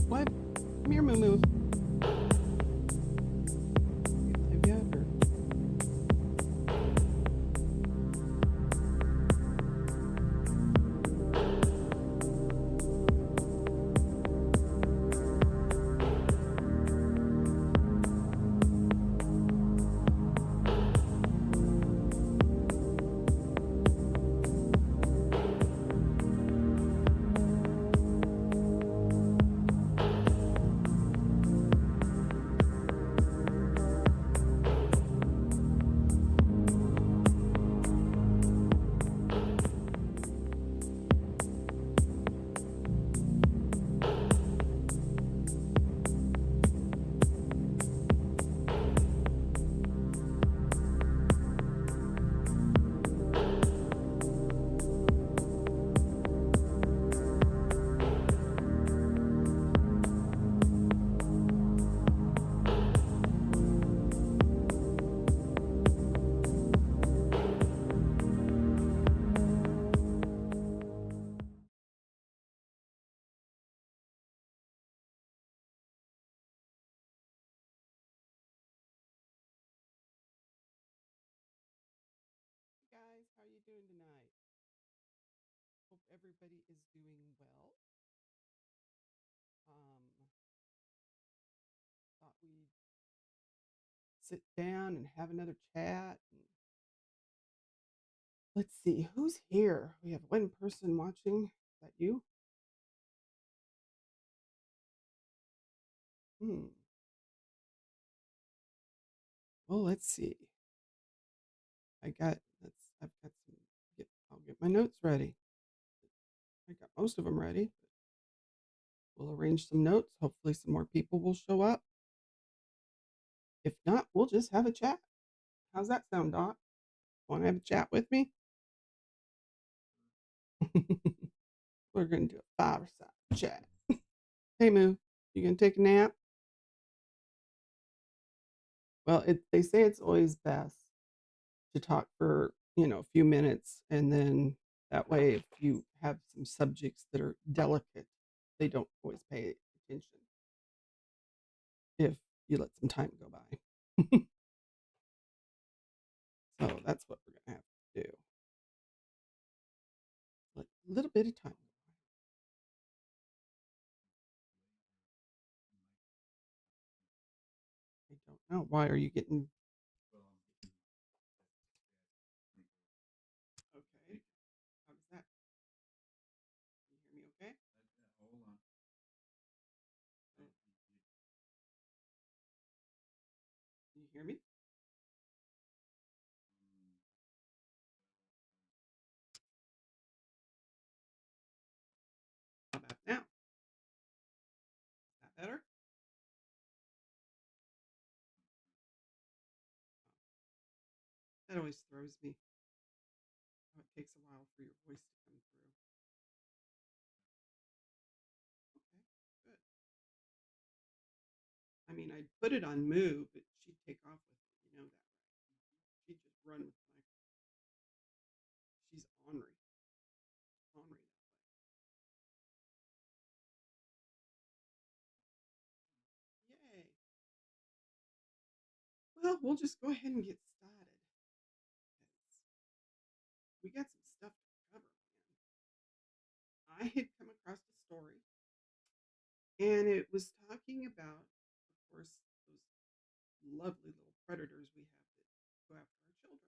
What? Come here, Moo Moo. You play yet, or guys, how you doing tonight? Hope everybody is doing well. Thought we'd sit down and have another chat. Let's see who's here. We have one person watching. Is that you? Hmm. Well, let's see. I've got some. I'll get my notes ready. I got most of them ready. We'll arrange some notes. Hopefully, some more people will show up. If not, we'll just have a chat. How's that sound, Doc? Want to have a chat with me? We're going to do a fireside chat. Hey, Moo, you going to take a nap? Well, they say it's always best to talk for, a few minutes. And then that way, if you have some subjects that are delicate, they don't always pay attention if you let some time go by. So that's what we're going to have to do. Let a little bit of time. I don't know. Why are you getting okay? How's that? Can you hear me okay? Oh, can you hear me? How about now? Is that better? That always throws me. How it takes a while for your voice to come through. Okay, good. I mean, I'd put it on move, but she'd take off with it. You know that, right? She'd just run with my. She's ornery, ornery that way. Yay! Well, we'll just go ahead and get started. 'Cause we got some stuff to cover, man. I had come across a story, and it was talking about, of course, those lovely little predators we have that go after our children.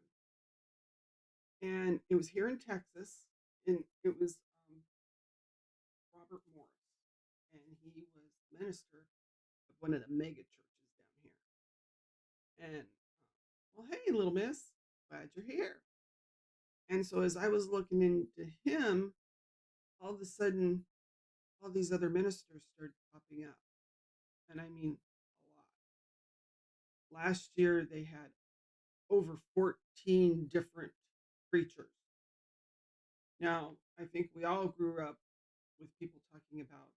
And it was here in Texas, and it was Robert Morris, and he was minister of one of the mega churches down here. And well, hey, little miss, glad you're here. And so as I was looking into him, all of a sudden, all these other ministers started popping up, and I mean a lot. Last year they had over 14 different preachers. Now, I think we all grew up with people talking about,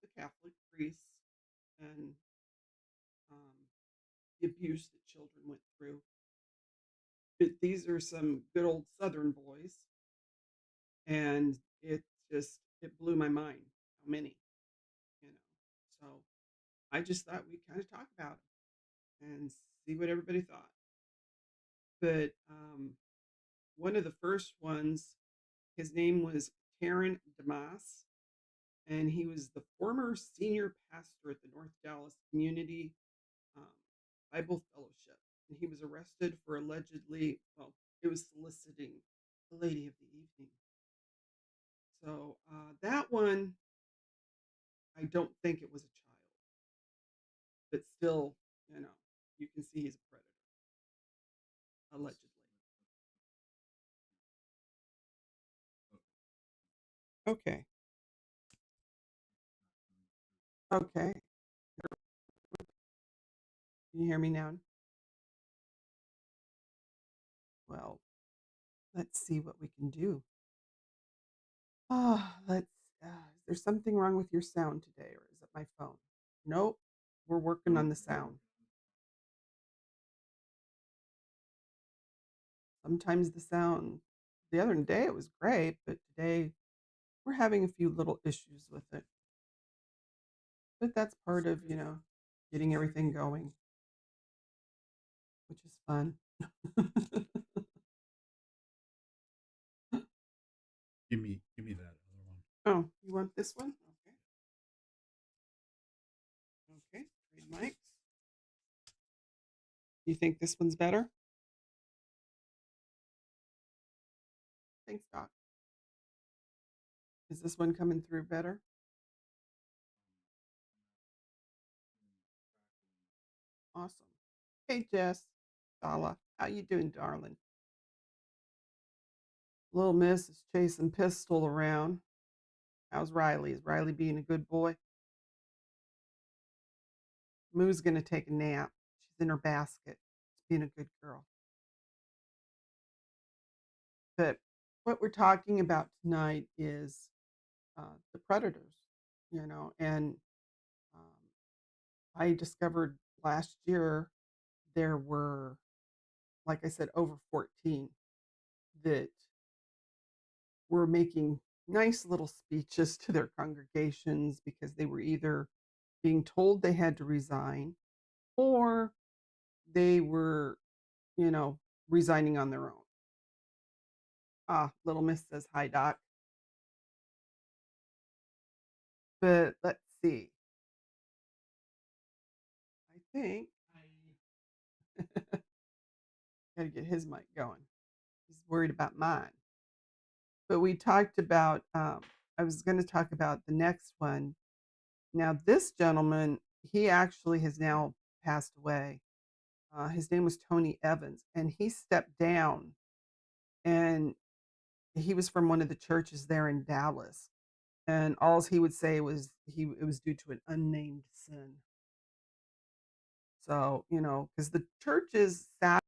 the Catholic priests and um, the abuse that children went through. But these are some good old Southern boys, and it blew my mind how many, you know. So I just thought we'd kind of talk about it and see what everybody thought. But one of the first ones, his name was Taryn Damas, and he was the former senior pastor at the North Dallas Community um, Bible Fellowship. And he was arrested for allegedly, well, it was soliciting the lady of the evening. So that one, I don't think it was a child, but still, you know, you can see he's a predator, allegedly. Okay. Okay. Can you hear me now? Well, let's see what we can do. Let's. Is there something wrong with your sound today, or is it my phone? Nope. We're working on the sound. Sometimes the sound. The other day it was great, but today we're having a few little issues with it. But that's part of getting everything going, which is fun. Give me that other one. Oh, you want this one? Okay. Okay. Trade mics. You think this one's better? Thanks, Doc. Is this one coming through better? Awesome. Hey, Jess. Dala, how you doing, darling? Little Miss is chasing Pistol around. How's Riley? Is Riley being a good boy? Moo's gonna take a nap. She's in her basket. She's being a good girl. But what we're talking about tonight is the predators, and um, I discovered last year there were, like I said, over 14 that were making nice little speeches to their congregations because they were either being told they had to resign or they were, you know, resigning on their own. Little Miss says hi, Doc. But let's see. I think I got to get his mic going. He's worried about mine. But we talked about, I was going to talk about the next one. Now, this gentleman, he actually has now passed away. His name was Tony Evans, and he stepped down, and he was from one of the churches there in Dallas. And all he would say was it was due to an unnamed sin. So, because the churches sat.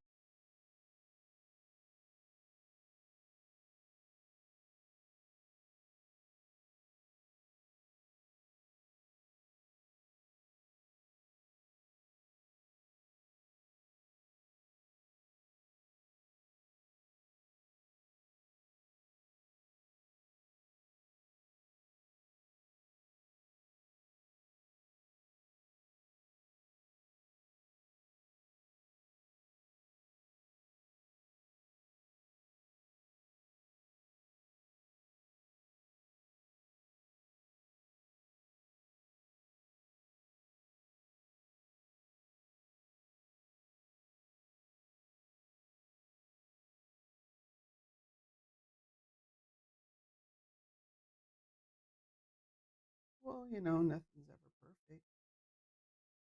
Well, nothing's ever perfect.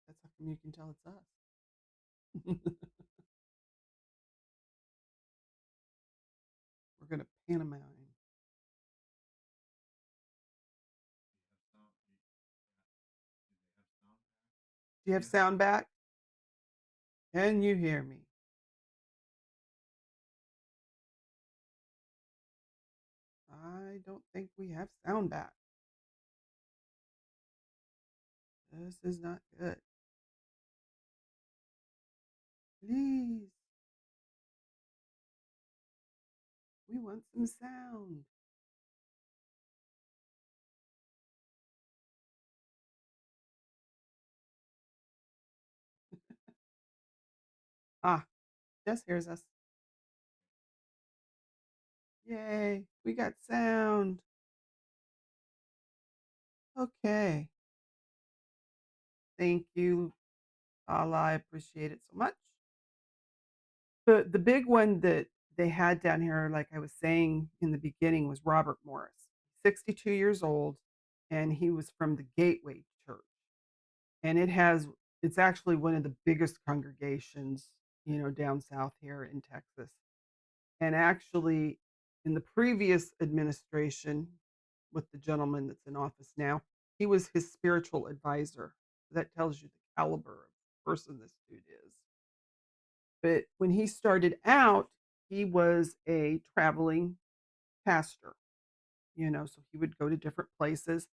That's how come you can tell it's us. We're going to pantomime. Do you have sound back? Can you hear me? I don't think we have sound back. This is not good. Please, we want some sound. Ah, Jess hears us. Yay, we got sound. Okay. Thank you, Allah. I appreciate it so much. The big one that they had down here, like I was saying in the beginning, was Robert Morris, 62 years old, and he was from the Gateway Church. And it's actually one of the biggest congregations, down south here in Texas. And actually, in the previous administration with the gentleman that's in office now, he was his spiritual advisor. That tells you the caliber of person this dude is. But when he started out, he was a traveling pastor, so he would go to different places.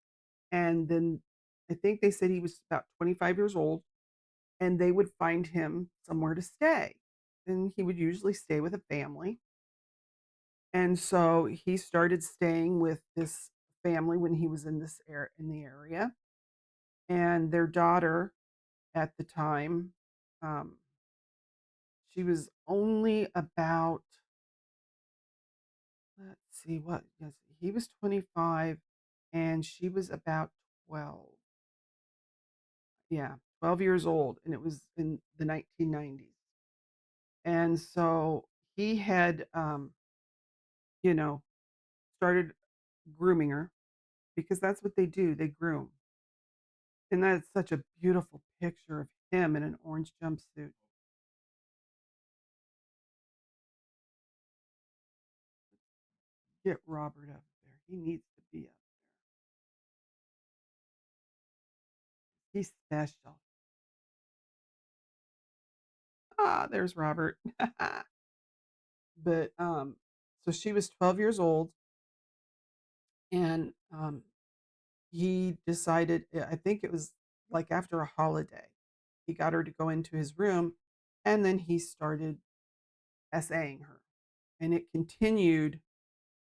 And then I think they said he was about 25 years old and they would find him somewhere to stay. And he would usually stay with a family. And so he started staying with this family when he was in the area. And their daughter at the time, um, she was only about, let's see, what, yes, he was 25 and she was about 12. Yeah, 12 years old. And it was in the 1990s. And so he had, you know, started grooming her because that's what they do. They groom. And that's such a beautiful picture of him in an orange jumpsuit. Get Robert up there. He needs to be up. He's special. Ah, there's Robert. But so she was 12 years old and he decided, I think it was like after a holiday, he got her to go into his room and then he started essaying her. And it continued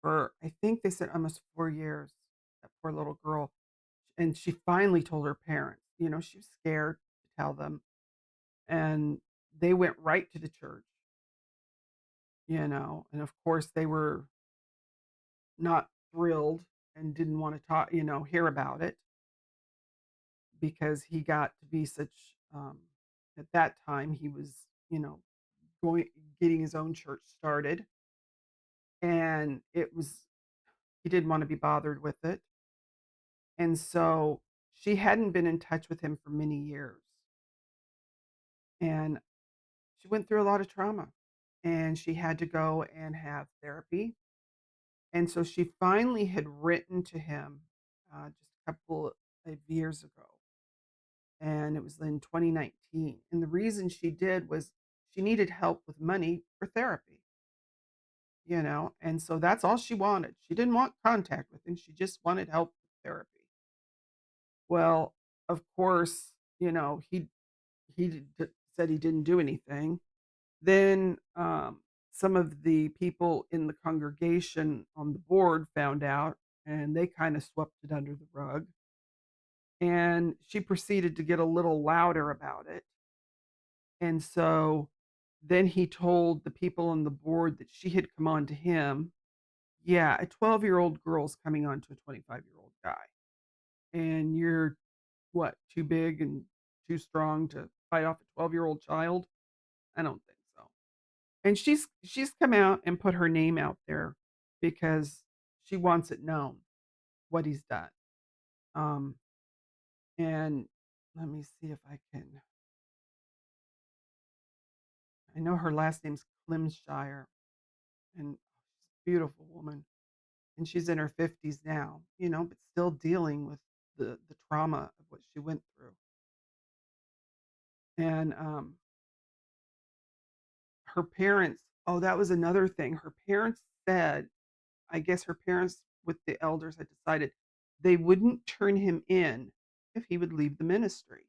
for, I think they said almost 4 years, that poor little girl. And she finally told her parents, she was scared to tell them. And they went right to the church, and of course they were not thrilled and didn't want to talk, hear about it because he got to be such, at that time, he was, you know, going, getting his own church started. And he didn't want to be bothered with it. And so she hadn't been in touch with him for many years. And she went through a lot of trauma and she had to go and have therapy. And so she finally had written to him just a couple of years ago. And it was in 2019. And the reason she did was she needed help with money for therapy, and so that's all she wanted. She didn't want contact with him. She just wanted help with therapy. Well, of course, said he didn't do anything. Then some of the people in the congregation on the board found out and they kind of swept it under the rug. And she proceeded to get a little louder about it. And so then he told the people on the board that she had come on to him. Yeah, a 12-year-old girl's coming on to a 25-year-old guy. And you're what, too big and too strong to fight off a 12-year-old child? I don't think so. And she's come out and put her name out there because she wants it known what he's done. Um, and let me see if I can. I know her last name's Clemshire, and she's a beautiful woman, and she's in her 50s now, but still dealing with the trauma of what she went through. And her parents, oh, that was another thing. Her parents said, I guess her parents with the elders had decided they wouldn't turn him in if he would leave the ministry,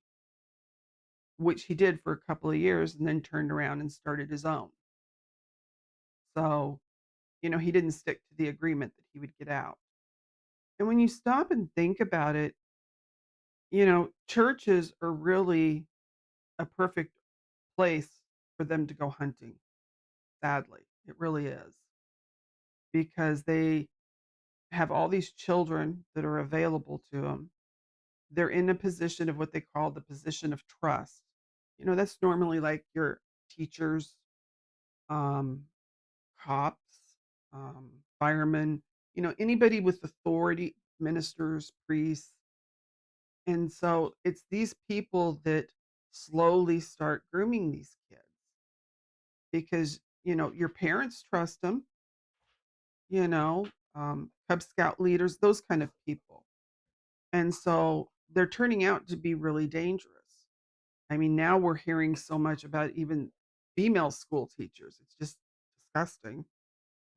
which he did for a couple of years and then turned around and started his own. So, he didn't stick to the agreement that he would get out. And when you stop and think about it, churches are really a perfect place. for them to go hunting, sadly. It really is, because they have all these children that are available to them. They're in a position of what they call the position of trust. That's normally like your teachers, um, cops, firemen, anybody with authority, ministers, priests. And so it's these people that slowly start grooming these kids because, your parents trust them, you know, Cub Scout leaders, those kind of people. And so they're turning out to be really dangerous. I mean, now we're hearing so much about even female school teachers. It's just disgusting.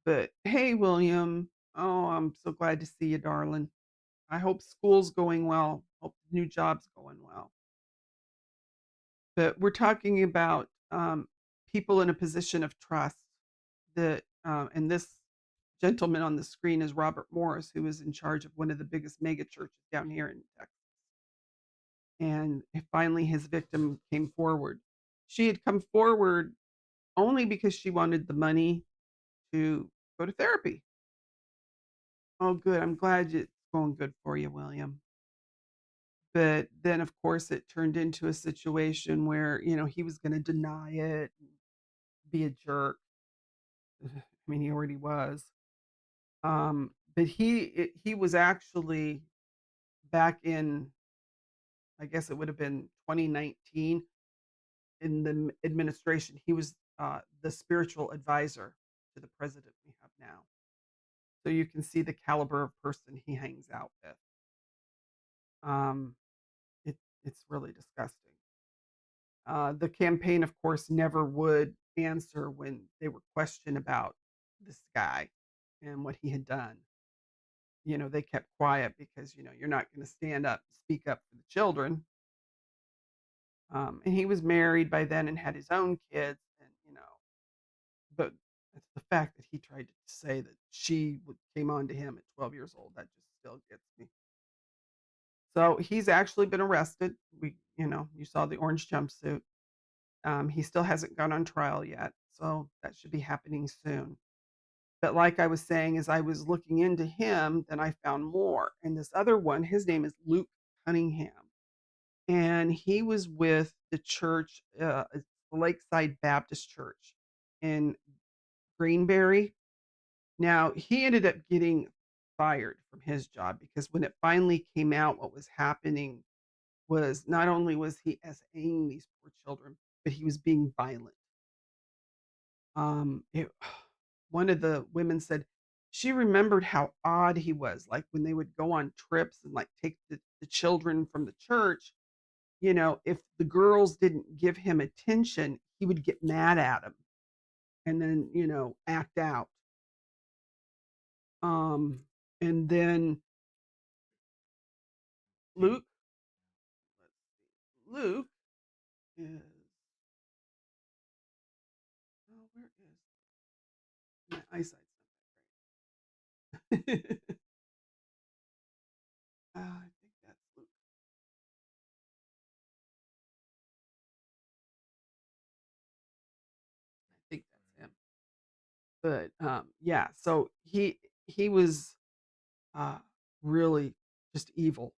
But hey, William, oh, I'm so glad to see you, darling. I hope school's going well. Hope the new job's going well. But we're talking about people in a position of trust that, and this gentleman on the screen is Robert Morris, who is in charge of one of the biggest mega churches down here in Texas. And finally, his victim came forward. She had come forward only because she wanted the money to go to therapy. Oh, good. I'm glad it's going good for you, William. But then, of course, it turned into a situation where, he was going to deny it, be a jerk. I mean, he already was. But he was actually back in, I guess it would have been 2019 in the administration. He was the spiritual advisor to the president we have now. So you can see the caliber of person he hangs out with. Um, it, it's really disgusting. The campaign, of course, never would answer when they were questioned about this guy and what he had done. They kept quiet because, you're not going to stand up and speak up for the children. And he was married by then and had his own kids. And, but it's the fact that he tried to say that came on to him at 12 years old. That just still gets me. So he's actually been arrested. You saw the orange jumpsuit. He still hasn't gone on trial yet. So that should be happening soon. But like I was saying, as I was looking into him, then I found more. And this other one, his name is Luke Cunningham. And he was with the church, it's the Lakeside Baptist Church in Greenberry. Now, he ended up getting fired from his job because when it finally came out what was happening was not only was he SAing these poor children, but he was being violent. It one of the women said she remembered how odd he was, like, when they would go on trips and, like, take the children from the church, if the girls didn't give him attention, he would get mad at them and then, act out. Um, and then Luke Luke is where is my eyesight's not that great. I think that's Luke. I think that's him. But, yeah, so he was, uh, really just evil,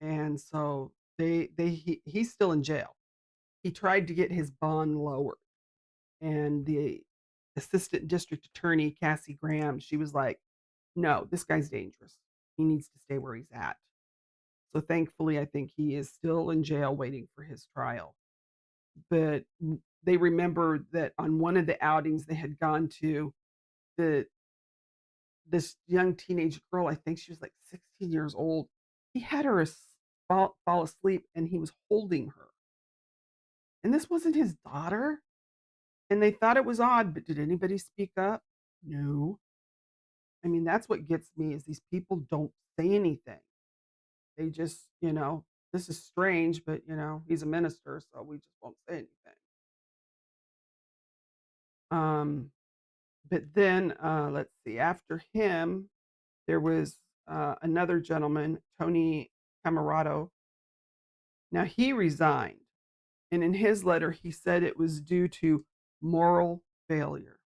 and so he's still in jail. He tried to get his bond lowered, and the assistant district attorney, Cassie Graham, she was like, "No, this guy's dangerous. He needs to stay where he's at." So, thankfully, I think he is still in jail waiting for his trial. But they remember that on one of the outings they had gone to, the this young teenage girl, I think she was like 16 years old, he had her fall asleep and he was holding her. And this wasn't his daughter. And they thought it was odd, but did anybody speak up? No. I mean, that's what gets me is these people don't say anything. They just, this is strange, but he's a minister, so we just won't say anything. Um, but then let's see, after him, there was another gentleman, Tony Camarado. Now he resigned, and in his letter, he said it was due to moral failure,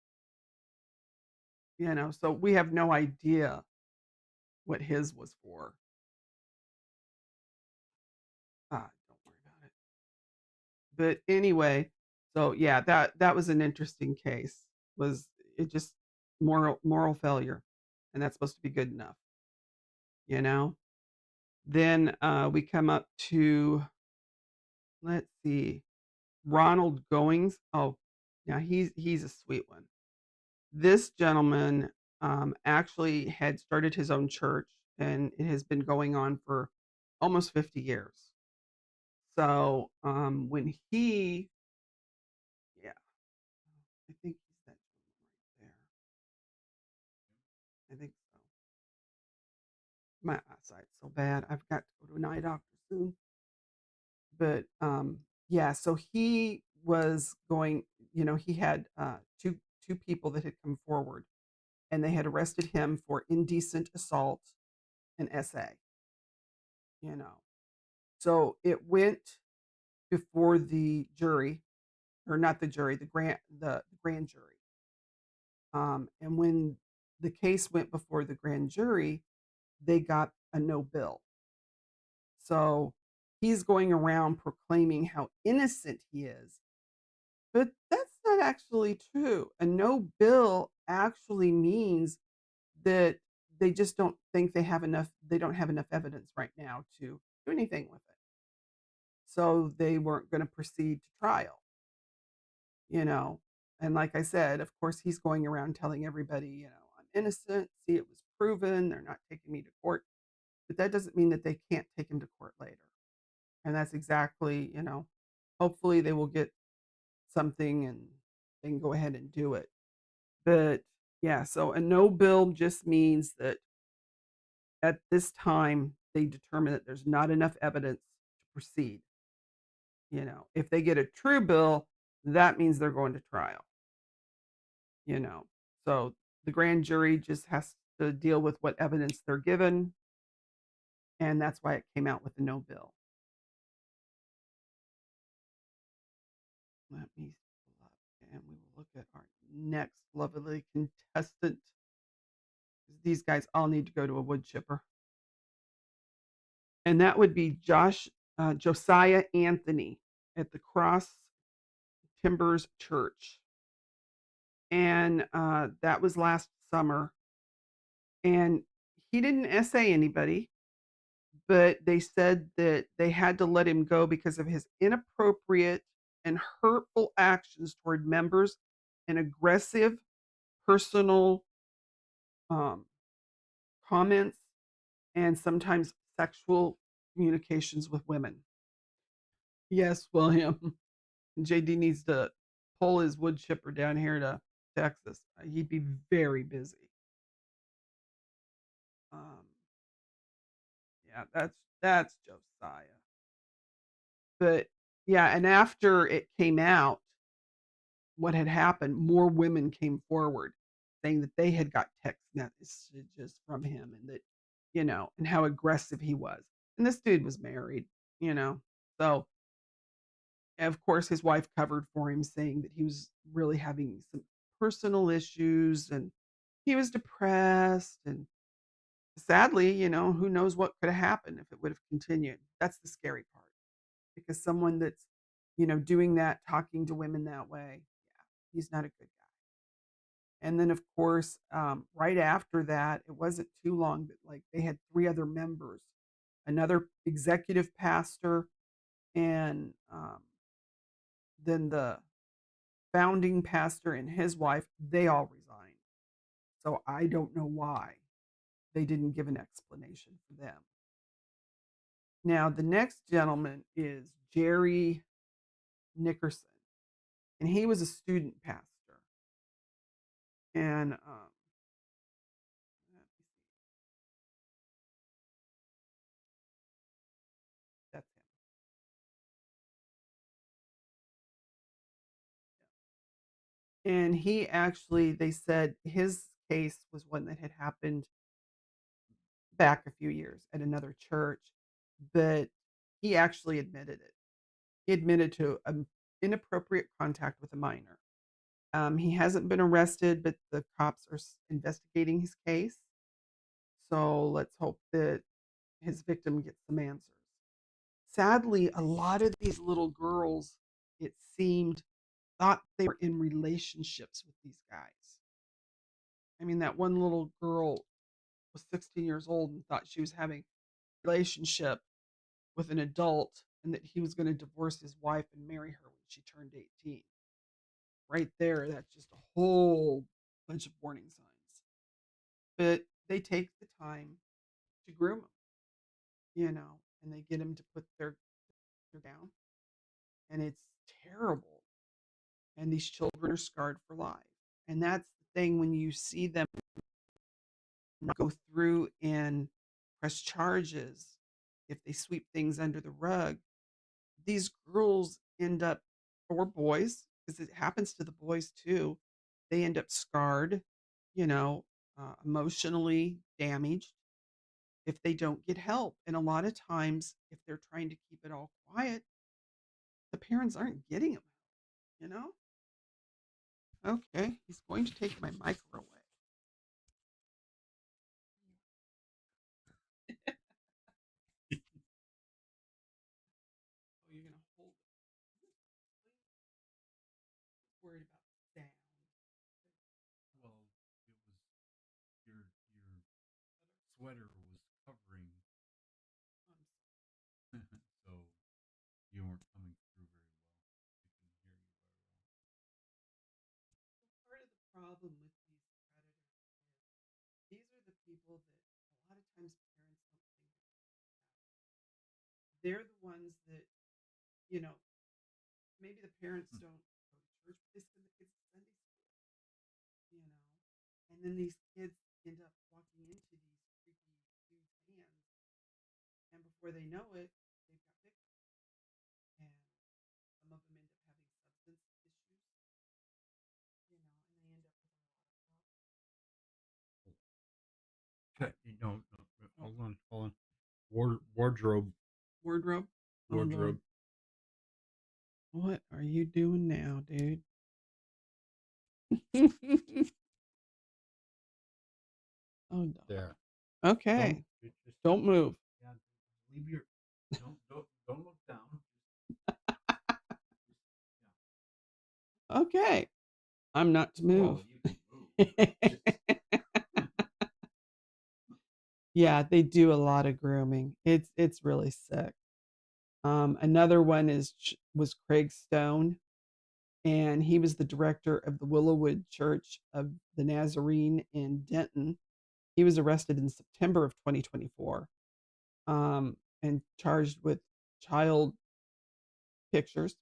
you know, so we have no idea what his was for. Don't worry about it. But anyway, so yeah, that was an interesting case. Was it just moral failure, and that's supposed to be good enough, you know? Then, we come up to, let's see, Ronald Goings. Oh, now he's a sweet one. This gentleman, actually had started his own church, and it has been going on for almost 50 years. So, when he yeah, I think he's that gentleman right there. I think so. My eyesight's so bad. I've got to go to an eye doctor soon. But, yeah, so he was going, you know, he had, 2 people that had come forward, and they had arrested him for indecent assault and SA, you know. So it went before the jury, or not the jury, the grand jury. And when the case went before the grand jury, they got a no bill. So he's going around proclaiming how innocent he is. But that's not actually true. A no bill actually means that they just don't think they don't have enough evidence right now to do anything with it. So they weren't going to proceed to trial, you know. And like I said, of course, he's going around telling everybody, you know, I'm innocent. See, it was proven. They're not taking me to court. But that doesn't mean that they can't take him to court later. And that's exactly, you know, hopefully they will get something and they can go ahead and do it. But yeah, so a no bill just means that at this time they determine that there's not enough evidence to proceed. You know, if they get a true bill, that means they're going to trial, you know. So the grand jury just has to deal with what evidence they're given, and that's why it came out with a no bill. Let me pull up and we will look at our next lovely contestant. These guys all need to go to a wood chipper. And that would be Josiah Anthony at the Cross Timbers Church. And, that was last summer, and he didn't essay anybody, but they said that they had to let him go because of his inappropriate and hurtful actions toward members and aggressive personal, um, comments and sometimes sexual communications with women. Yes, William. JD needs to pull his wood chipper down here to Texas. He'd be very busy. Um, yeah, that's Josiah. But yeah, and after it came out, what had happened, more women came forward saying that they had got text messages from him and that, you know, and how aggressive he was. And this dude was married, you know. So of course, his wife covered for him, saying that he was really having some personal issues and he was depressed. And sadly, you know, who knows what could have happened if it would have continued. That's the scary part because someone that's, you know, doing that, talking to women that way, yeah, he's not a good guy. And then, of course, right after that, it wasn't too long, but like they had three other members, another executive pastor, and then the founding pastor and his wife, they all resigned. So I don't know why they didn't give an explanation for them. Now, the next gentleman is Jerry Nickerson, and he was a student pastor. And let me see, that's him. And he actually, they said his case was one that had happened back a few years at another church, but he actually admitted it. He admitted to inappropriate contact with a minor. He hasn't been arrested, but the cops are investigating his case. So let's hope that his victim gets some answers. Sadly, a lot of these little girls, it seemed, thought they were in relationships with these guys. I mean, that one little girl was 16 years old and thought she was having a relationship with an adult and that he was going to divorce his wife and marry her when she turned 18. Right there, that's just a whole bunch of warning signs. But they take the time to groom them, and they get them to put their down. And it's terrible. And these children are scarred for life. And that's the thing when you see them go through and press charges, if they sweep things under the rug, these girls end up, or boys, because it happens to the boys too, they end up scarred, emotionally damaged if they don't get help. And a lot of times, if they're trying to keep it all quiet, the parents aren't getting them, you know? Okay, he's going to take my micro away. Oh, you're going to hold it. Worried about sound. Well, it was your sweater was covering, so you weren't coming through very well. I couldn't hear you very well. Part of the problem with these predators is these are the people that a lot of times parents don't think they're the ones that, you know, maybe the parents Hmm. don't go to church, but they send the kids to Sunday school, you know, and then these kids end up walking into these creepy dudes' hands, and before they know it, they've got victims, and some of them end up having substance issues, and they end up with a lot of problems. Okay, no, no, Oh, hold on. Wardrobe, wardrobe. Oh Lord, wardrobe. what are you doing now, dude? Oh dog. There. Don't Okay, just don't move. yeah. Leave your don't look down. Just Okay, I'm not to yeah. move. Well, you can move, but just Yeah, they do a lot of grooming. It's really sick. Another one was Craig Stone, and he was the director of the Willowwood Church of the Nazarene in Denton. He was arrested in September of 2024, and charged with child pictures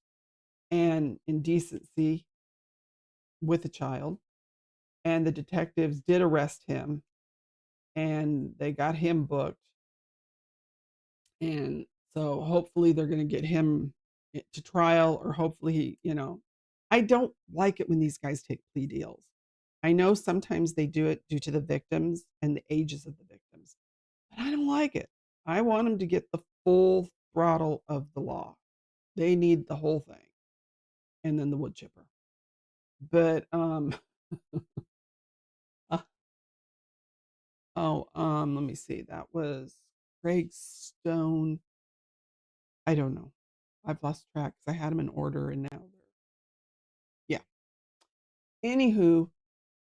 and indecency with a child. And the detectives did arrest him, and they got him booked. And so hopefully they're going to get him to trial, or hopefully I don't like it when these guys take plea deals. I know sometimes they do it due to the victims and the ages of the victims, but I don't like it. I want them to get the full throttle of the law. They need the whole thing, and then the wood chipper. But uh, let me see. That was Craig Stone. I don't know. I've lost track because I had them in order and now they're, yeah. Anywho,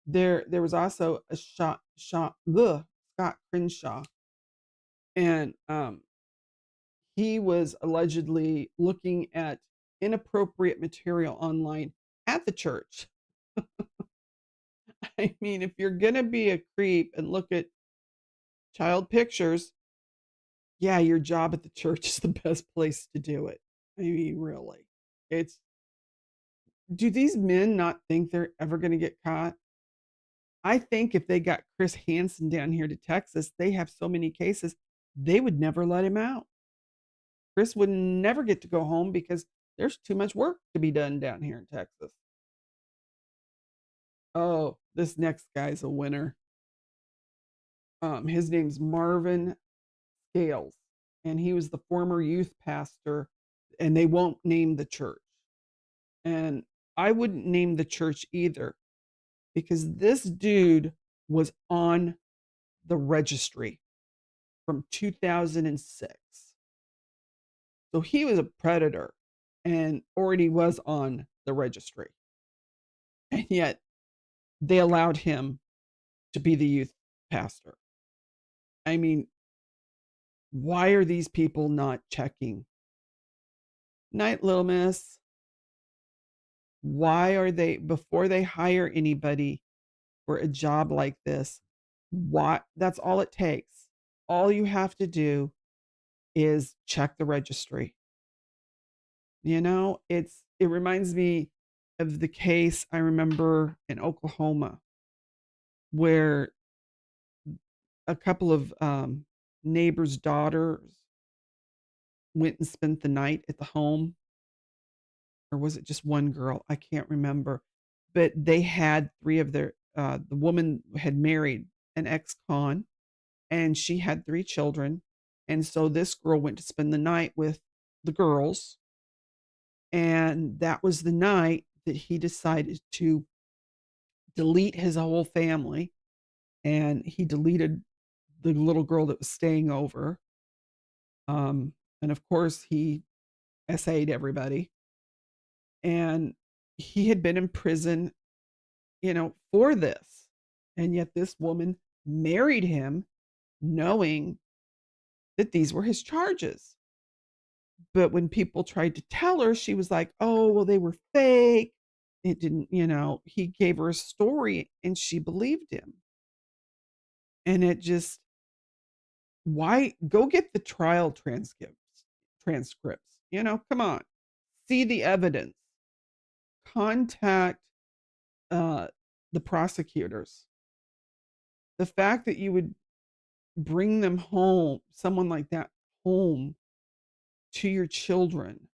there was also a Scott Crenshaw, and he was allegedly looking at inappropriate material online at the church. I mean, if you're gonna be a creep and look at child pictures, yeah, your job at the church is the best place to do it. I mean, really. It's Do these men not think they're ever gonna get caught? I think if they got Chris Hansen down here to Texas, they have so many cases, they would never let him out. Chris would never get to go home because there's too much work to be done down here in Texas. Oh, this next guy's a winner. His name's Marvin Scales, and he was the former youth pastor, and they won't name the church. And I wouldn't name the church either because this dude was on the registry from 2006. So he was a predator and already was on the registry. And yet they allowed him to be the youth pastor. I mean, why are these people not checking? Night, little miss. Why are they, before they hire anybody for a job like this, why? That's all it takes. All you have to do is check the registry. It reminds me of the case I remember in Oklahoma where a couple of neighbors' daughters went and spent the night at the home, or was it just one girl? I can't remember. But they had three of their, the woman had married an ex con and she had three children. And so this girl went to spend the night with the girls. And that was the night that he decided to delete his whole family. And he deleted the little girl that was staying over. Um, and of course, he SA'd everybody. And he had been in prison, for this. And yet this woman married him knowing that these were his charges. But when people tried to tell her, she was like, "Oh, well, they were fake." It didn't, he gave her a story and she believed him. And it just, why go get the trial transcripts, come on, see the evidence, contact uh, the prosecutors. The fact that you would bring them home, someone like that home to your children,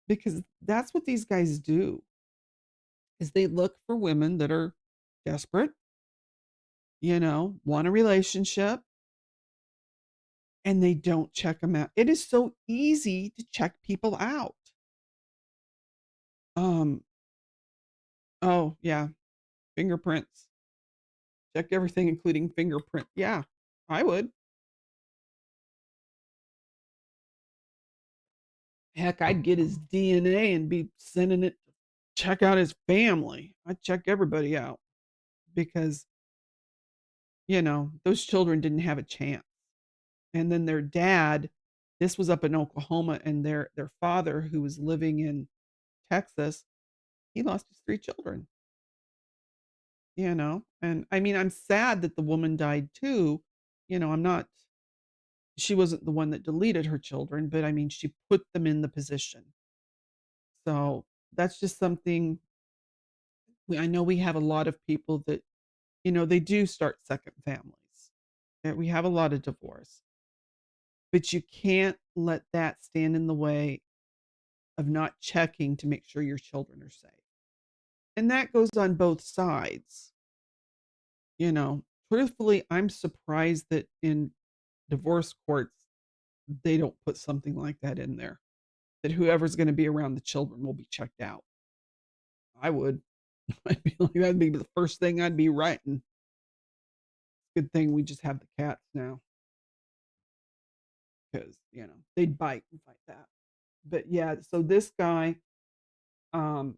because that's what these guys do is they look for women that are desperate, want a relationship, and they don't check them out. It is so easy to check people out. Um, oh yeah, fingerprints. Check everything, including fingerprint. Yeah, I would. Heck, I'd get his DNA and be sending it to check out his family. I'd check everybody out because, those children didn't have a chance. And then their dad, this was up in Oklahoma, and their father, who was living in Texas, he lost his three children, And I mean, I'm sad that the woman died too. I'm not, she wasn't the one that deleted her children, but I mean, she put them in the position. So that's just something I know we have a lot of people that, they do start second families. And we have a lot of divorce, but you can't let that stand in the way of not checking to make sure your children are safe. And that goes on both sides. You know, Truthfully, I'm surprised that in divorce courts, they don't put something like that in there, that whoever's going to be around the children will be checked out. I would. I'd be like, that'd be the first thing I'd be writing. Good thing we just have the cats now because, they'd bite and fight that. But yeah, so this guy, um,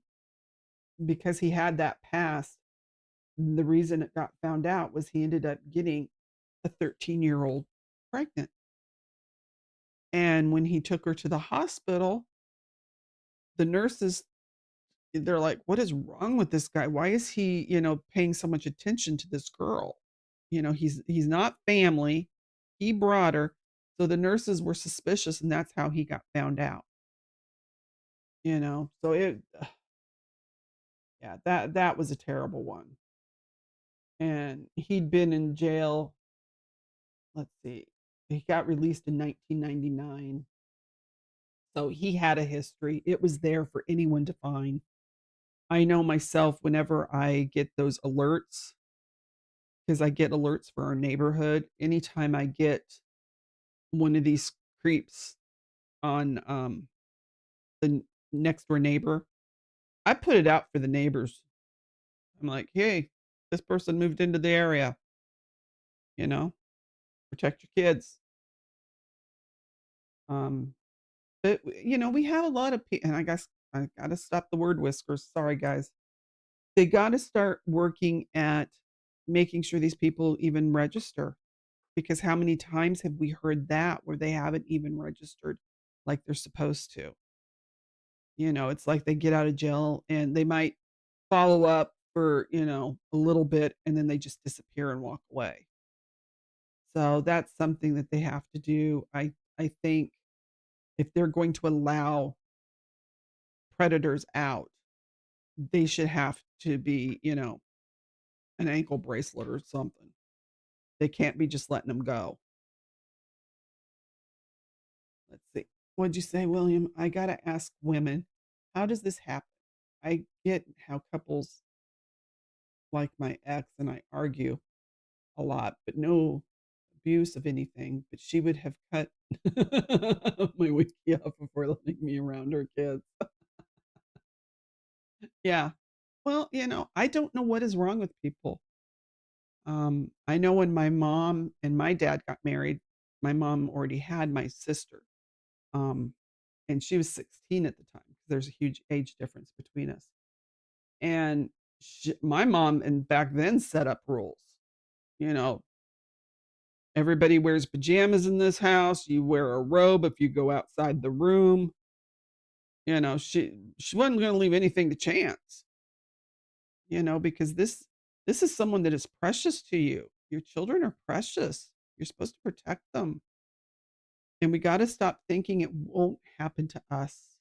because he had that past, the reason it got found out was he ended up getting a 13-year-old pregnant. And when he took her to the hospital, the nurses, they're like, "What is wrong with this guy? Why is he, paying so much attention to this girl? He's not family. He brought her." So the nurses were suspicious, and that's how he got found out. So yeah, that was a terrible one. And he'd been in jail. Let's see, he got released in 1999. So he had a history. It was there for anyone to find. I know myself whenever I get those alerts, because I get alerts for our neighborhood. Anytime I get one of these creeps on the next door neighbor, I put it out for the neighbors. I'm like, "Hey, this person moved into the area, you know, protect your kids." Um, but, we have a lot of people, and I guess I gotta stop the word whiskers, sorry, guys. They gotta start working at making sure these people even register, because how many times have we heard that where they haven't even registered like they're supposed to? It's like they get out of jail and they might follow up for, a little bit, and then they just disappear and walk away. So that's something that they have to do. I think if they're going to allow predators out, they should have to be, an ankle bracelet or something. They can't be just letting them go. Let's see. What'd you say, William? I gotta ask women, how does this happen? I get how couples like my ex and I argue a lot, but no abuse of anything. But she would have cut my wiki off before letting me around her kids. Yeah. Well, I don't know what is wrong with people. I know when my mom and my dad got married, my mom already had my sister. Um, and she was 16 at the time because there's a huge age difference between us. And my mom and back then set up rules. You know, everybody wears pajamas in this house. You wear a robe if you go outside the room. She wasn't going to leave anything to chance. Because this is someone that is precious to you. Your children are precious. You're supposed to protect them. And we got to stop thinking it won't happen to us.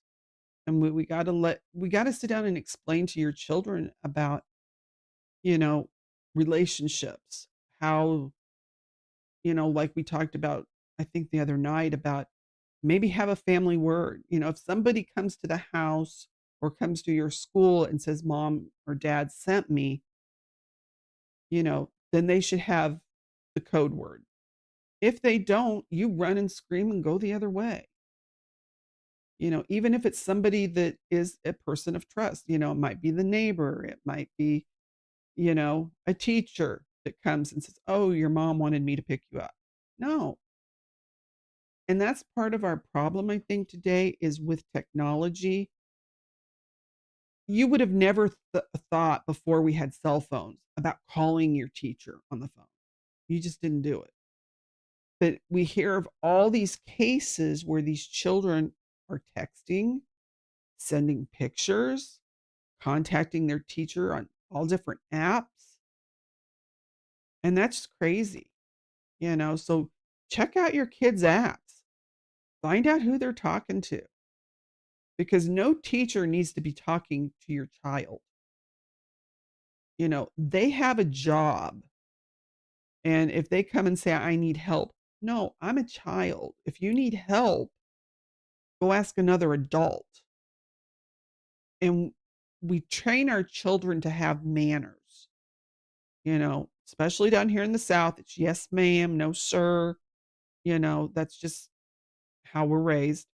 And we got to sit down and explain to your children about, you know, relationships, how, like we talked about, I think the other night, about maybe have a family word. If somebody comes to the house or comes to your school and says, Mom or Dad sent me, then they should have the code word. If they don't, you run and scream and go the other way. Even if it's somebody that is a person of trust, it might be the neighbor, it might be, a teacher that comes and says, "Oh, your mom wanted me to pick you up." No. And that's part of our problem, I think, today is with technology. You would have never thought before we had cell phones about calling your teacher on the phone. You just didn't do it. But we hear of all these cases where these children are texting, sending pictures, contacting their teacher on all different apps, and that's crazy. So check out your kids' apps. Find out who they're talking to, because no teacher needs to be talking to your child. They have a job, and if they come and say, "I need help," no, I'm a child. If you need help, go ask another adult. And we train our children to have manners, especially down here in the South. It's yes, ma'am, no, sir. That's just how we're raised.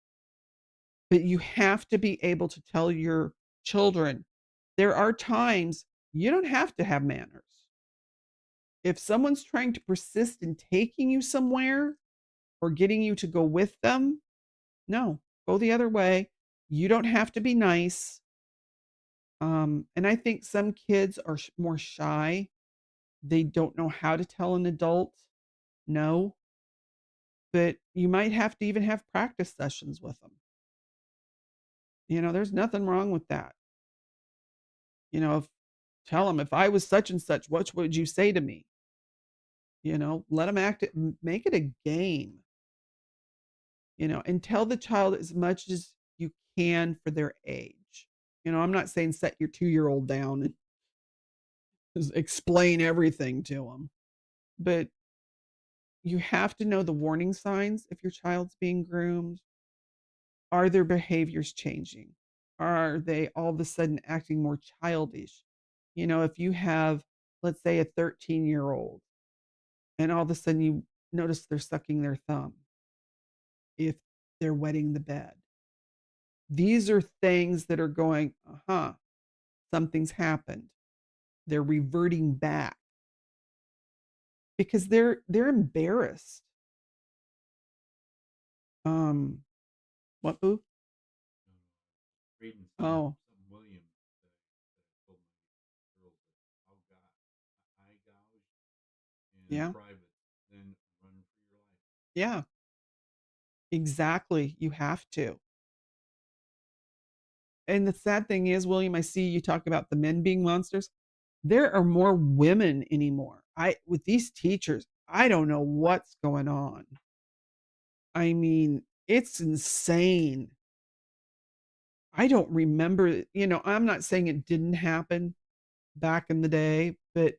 But you have to be able to tell your children there are times you don't have to have manners. If someone's trying to persist in taking you somewhere or getting you to go with them, no, go the other way. You don't have to be nice. And I think some kids are more shy. They don't know how to tell an adult no, but you might have to even have practice sessions with them. There's nothing wrong with that. If tell them, if I was such and such, what would you say to me? Let them act it, make it a game, and tell the child as much as you can for their age. I'm not saying set your 2-year-old down and just explain everything to them, but you have to know the warning signs if your child's being groomed. Are their behaviors changing? Are they all of a sudden acting more childish? If you have, let's say, a 13-year-old and all of a sudden you notice they're sucking their thumb, if they're wetting the bed, these are things that are going, uh huh. something's happened. They're reverting back because they're embarrassed. Um, what, boo? No, no, reading Oh, some Williams that I told my girls that I'll got eye gouge in yeah, private, then run for your life. yeah, exactly. You have to. And the sad thing is, William, I see you talk about the men being monsters. There are more women anymore. I with these teachers, I don't know what's going on. I mean, it's insane. I don't remember, I'm not saying it didn't happen back in the day, but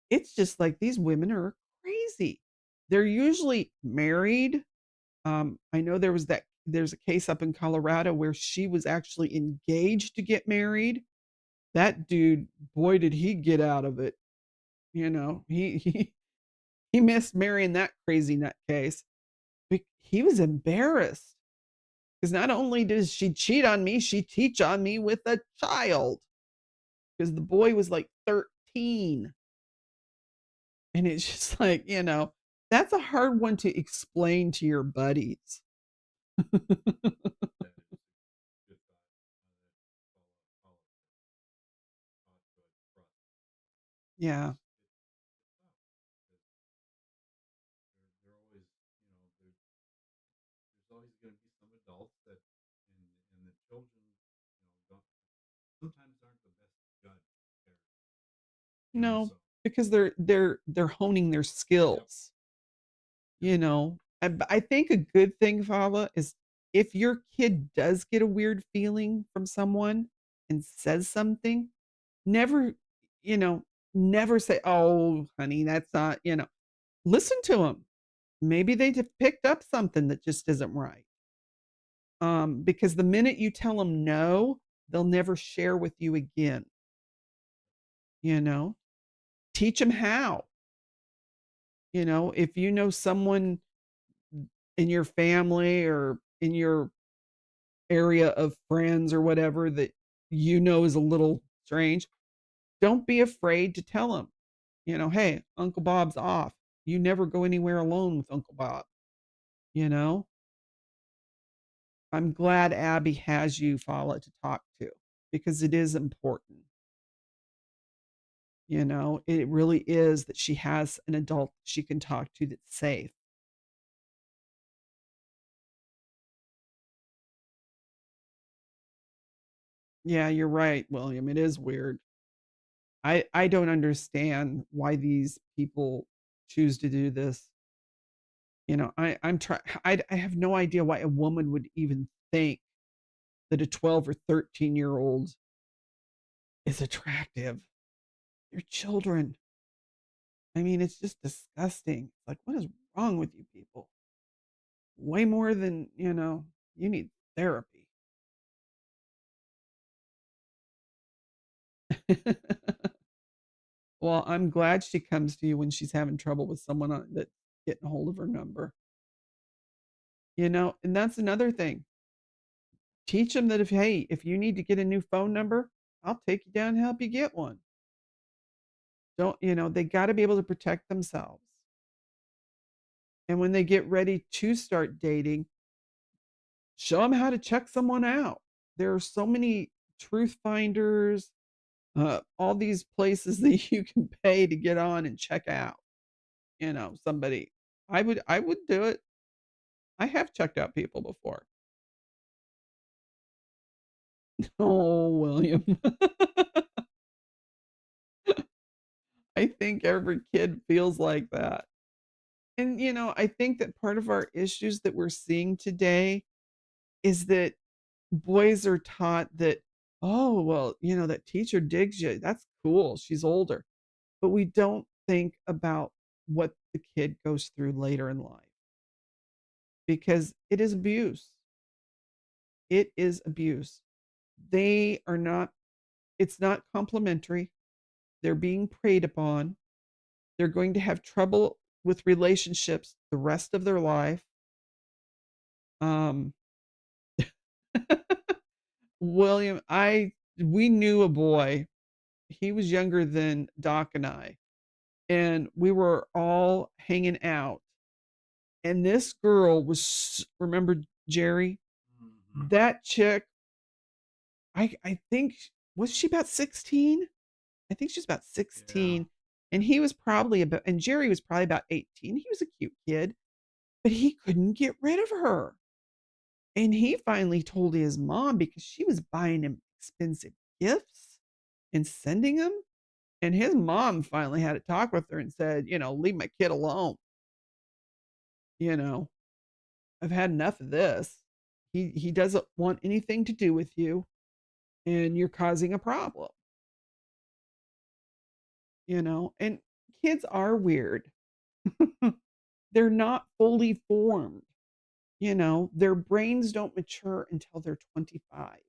it's just like these women are crazy. They're usually married. I know there's a case up in Colorado where she was actually engaged to get married. That dude, boy, did he get out of it. He missed marrying that crazy nutcase. He was embarrassed because not only does she cheat on me, she teach on me with a child because the boy was like 13. And it's just like, that's a hard one to explain to your buddies. That is a good thought. Call it taught to trust. Yeah. It's tough because they're always, there's always going to be some adults that, and the children, don't sometimes aren't the best judge of character. No, So because they're honing their yep, skills. yep, I think a good thing, Fala, is if your kid does get a weird feeling from someone and says something, never, you know, never say, "Oh, honey, that's not," listen to them. Maybe they just picked up something that just isn't right. Because the minute you tell them no, they'll never share with you again. You know, teach them how. If you know someone in your family or in your area of friends or whatever that is a little strange, don't be afraid to tell them, hey, Uncle Bob's off. You never go anywhere alone with Uncle Bob. You know, I'm glad Abby has you, Fala, to talk to because it is important. It really is that she has an adult she can talk to that's safe. Yeah, you're right, William. It is weird. I don't understand why these people choose to do this. I'm trying. I have no idea why a woman would even think that a 12 or 13-year-old is attractive. They're children. I mean, it's just disgusting. Like, what is wrong with you people? Way more than, you need therapy. Well, I'm glad she comes to you when she's having trouble with someone that's getting a hold of her number. And that's another thing. Teach them that if you need to get a new phone number, I'll take you down and help you get one. Don't, they got to be able to protect themselves. And when they get ready to start dating, show them how to check someone out. There are so many truth finders, all these places that you can pay to get on and check out, somebody. I would do it. I have checked out people before. Oh, William. I think every kid feels like that. And, I think that part of our issues that we're seeing today is that boys are taught that, oh, well, that teacher digs you. That's cool. She's older. But we don't think about what the kid goes through later in life because it is abuse. It is abuse. They are not, it's not complimentary. They're being preyed upon. They're going to have trouble with relationships the rest of their life. Um, William, I we knew a boy. He was younger than Doc and I, and we were all hanging out. And this girl was, remember Jerry? Mhm. That chick, I think, was she about 16? I think she's about Yeah. 16. And he was probably about, and Jerry was probably about 18. He was a cute kid, but he couldn't get rid of her. And he finally told his mom because she was buying him expensive gifts and sending them. And his mom finally had a talk with her and said, leave my kid alone. You know, I've had enough of this. He doesn't want anything to do with you, and you're causing a problem, and kids are weird. They're not fully formed, their brains don't mature until they're 25.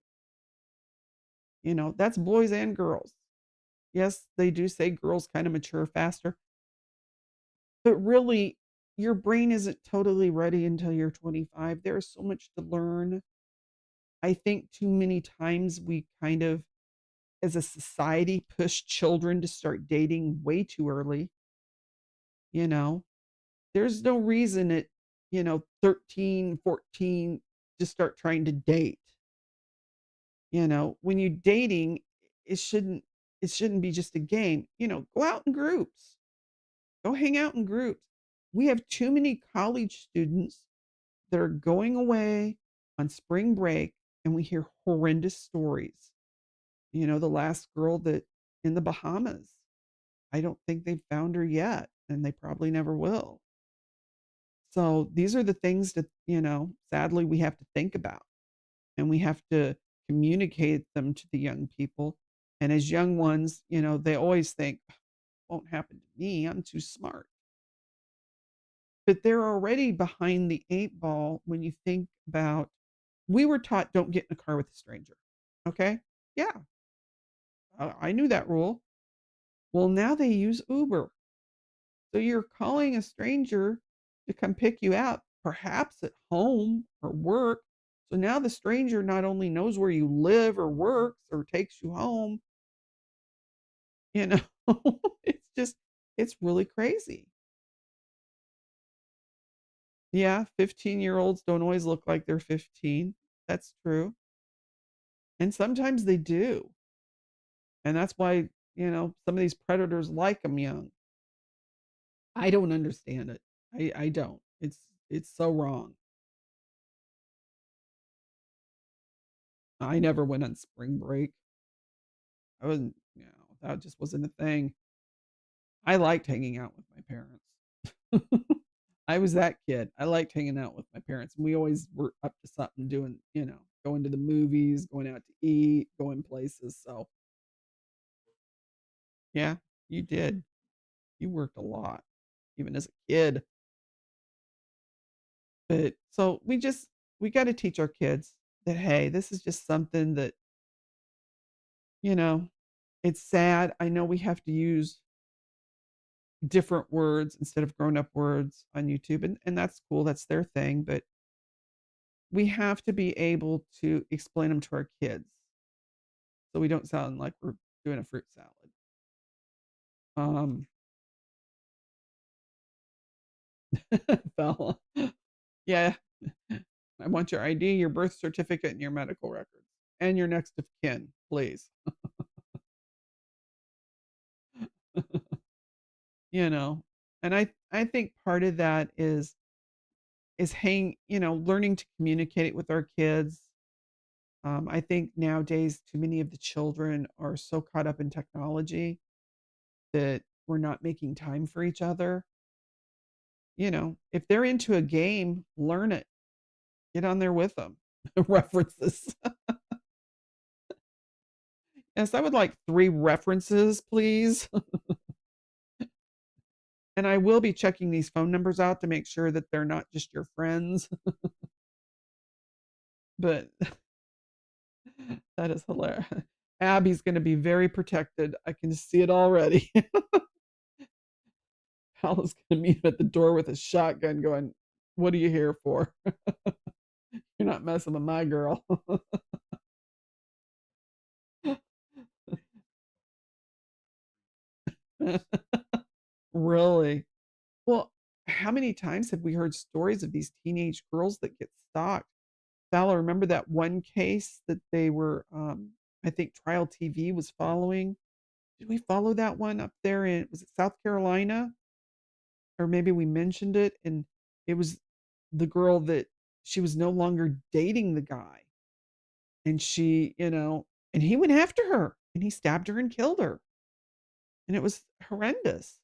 That's boys and girls. Yes, they do say girls kind of mature faster, but really, your brain isn't totally ready until you're 25. There's so much to learn. I think too many times we kind of, as a society, push children to start dating way too early. You know, there's no reason at, 13, 14 to start trying to date. When you're dating, it shouldn't it shouldn't be just a game. Go out in groups. Go hang out in groups. We have too many college students that are going away on spring break, and we hear horrendous stories. The last girl that in the Bahamas, I don't think they've found her yet, and they probably never will. So these are the things that, sadly we have to think about, and we have to communicate them to the young people. And as young ones, they always think, won't happen to me. I'm too smart. But they're already behind the 8 ball when you think about, we were taught don't get in a car with a stranger. Okay? Yeah, I knew that rule. Well, now they use Uber. So you're calling a stranger to come pick you up, perhaps at home or work. So now the stranger not only knows where you live or works or takes you home, you know, it's just, it's really crazy. Yeah, 15-year-olds don't always look like they're 15. That's true. And sometimes they do. And that's why, some of these predators like them young. I don't understand it. I don't. It's so wrong. I never went on spring break. I wasn't, that just wasn't a thing. I liked hanging out with my parents. I was that kid. I liked hanging out with my parents. And we always were up to something doing, going to the movies, going out to eat, going places. So, yeah, you did. You worked a lot, even as a kid. But so we got to teach our kids that, hey, this is just something that, you know, it's sad. I know we have to use different words instead of grown up words on YouTube, and that's cool. That's their thing. But we have to be able to explain them to our kids so we don't sound like we're doing a fruit salad. Um, Bella, yeah, I want your ID, your birth certificate, and your medical records, and your next of kin, please. you know, and I think part of that is learning to communicate it with our kids. I think nowadays too many of the children are so caught up in technology that we're not making time for each other. If they're into a game, learn it. Get on there with them. References. Yes, I would like 3 references, please. And I will be checking these phone numbers out to make sure that they're not just your friends, but that is hilarious. Abby's gonna be very protected. I can see it already. Hal's gonna meet him at the door with a shotgun going, "What are you here for? You're not messing with my girl." Really? Well, how many times have we heard stories of these teenage girls that get stalked? Fowler, remember that one case that they were, I think Trial TV was following? Did we follow that one up there in was it South Carolina? Or maybe we mentioned it, and it was the girl that she was no longer dating the guy, and and he went after her, and he stabbed her and killed her, and it was horrendous.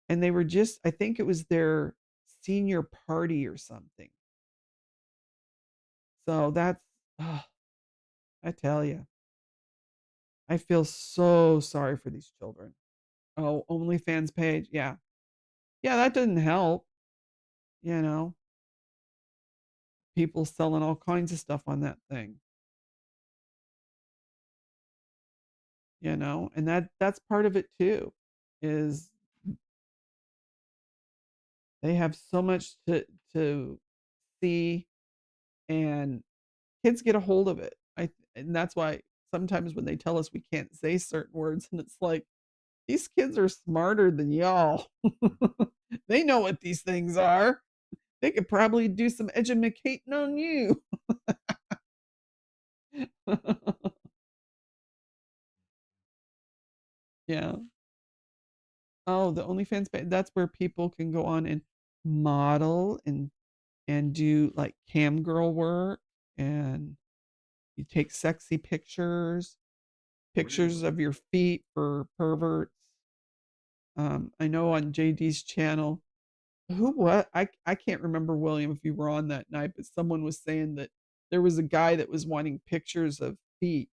And they were just I think it was their senior party or something. So that's ugh, I tell you, I feel so sorry for these children. Oh, OnlyFans page, yeah. Yeah, that didn't help, you know? People selling all kinds of stuff on that thing, And that's part of it too, is they have so much to see, and kids get a hold of it. And that's why sometimes when they tell us we can't say certain words, and it's like, these kids are smarter than y'all. They know what these things are. They could probably do some edumacating on you. Yeah. Oh, the OnlyFans pa that's where people can go on and model and do, like, cam girl work, and you take sexy pictures, pictures Really? of your feet for perverts. I know on JD's channel who what? I can't remember, William, if you were on that night, but someone was saying that there was a guy that was wanting pictures of feet,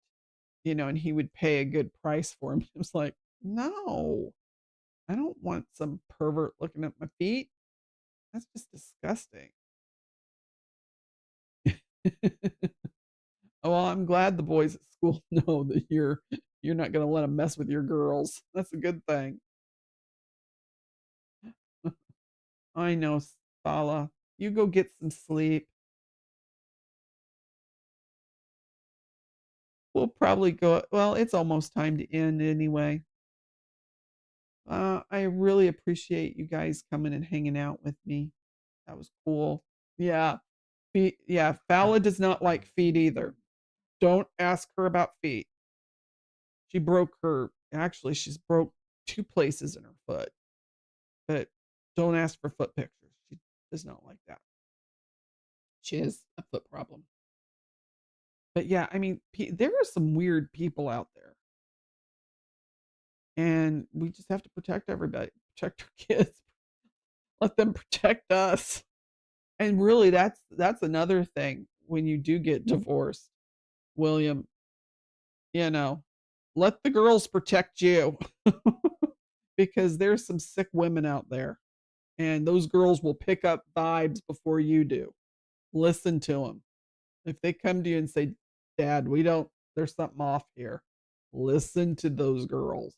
and he would pay a good price for 'em. It was like, "No, I don't want some pervert looking at my feet. That's just disgusting." Oh, well, I'm glad the boys at school know that you're not gonna let them mess with your girls. That's a good thing. I know, Sala. You go get some sleep. We'll probably go well, it's almost time to end anyway. I really appreciate you guys coming and hanging out with me. That was cool. Yeah. Feet yeah, Fala does not like feet either. Don't ask her about feet. She's broke 2 places in her foot, but don't ask for foot pictures. She does not like that. She has a foot problem. But yeah, I mean, there are some weird people out there, and we just have to protect everybody, protect our kids, let them protect us. And really, that's another thing when you do get divorced, William, you know, let the girls protect you because there's some sick women out there, and those girls will pick up vibes before you do. Listen to them. If they come to you and say, "Dad, we don't there's something off here." Listen to those girls.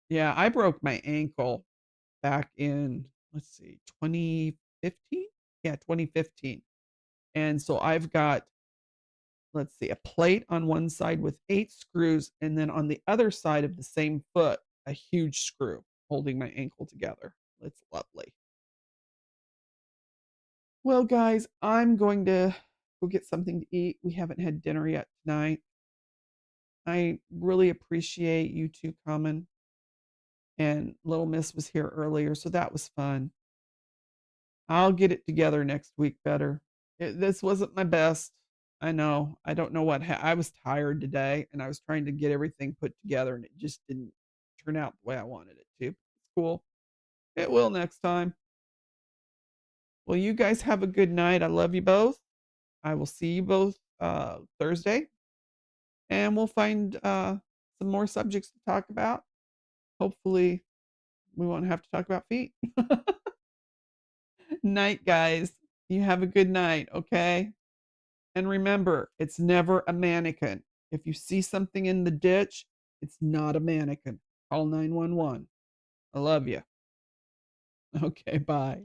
Yeah, I broke my ankle back in, let's see, 2015? Yeah, 2015. And so I've got, let's see, a plate on one side with 8 screws, and then on the other side of the same foot, a huge screw holding my ankle together. It's lovely. Well, guys, I'm going to go get something to eat. We haven't had dinner yet tonight. I really appreciate you 2 coming, and Little Miss was here earlier, so that was fun. I'll get it together next week better. This wasn't my best. I know. I don't know I was tired today, and I was trying to get everything put together, and it just didn't turn out the way I wanted it to. It's cool. It will next time. Well, you guys have a good night. I love you both. I will see you both Thursday, and we'll find some more subjects to talk about. Hopefully, we won't have to talk about feet. Night, guys. You have a good night, okay? And remember, it's never a mannequin. If you see something in the ditch, it's not a mannequin. Call 911. I love you. Okay, bye.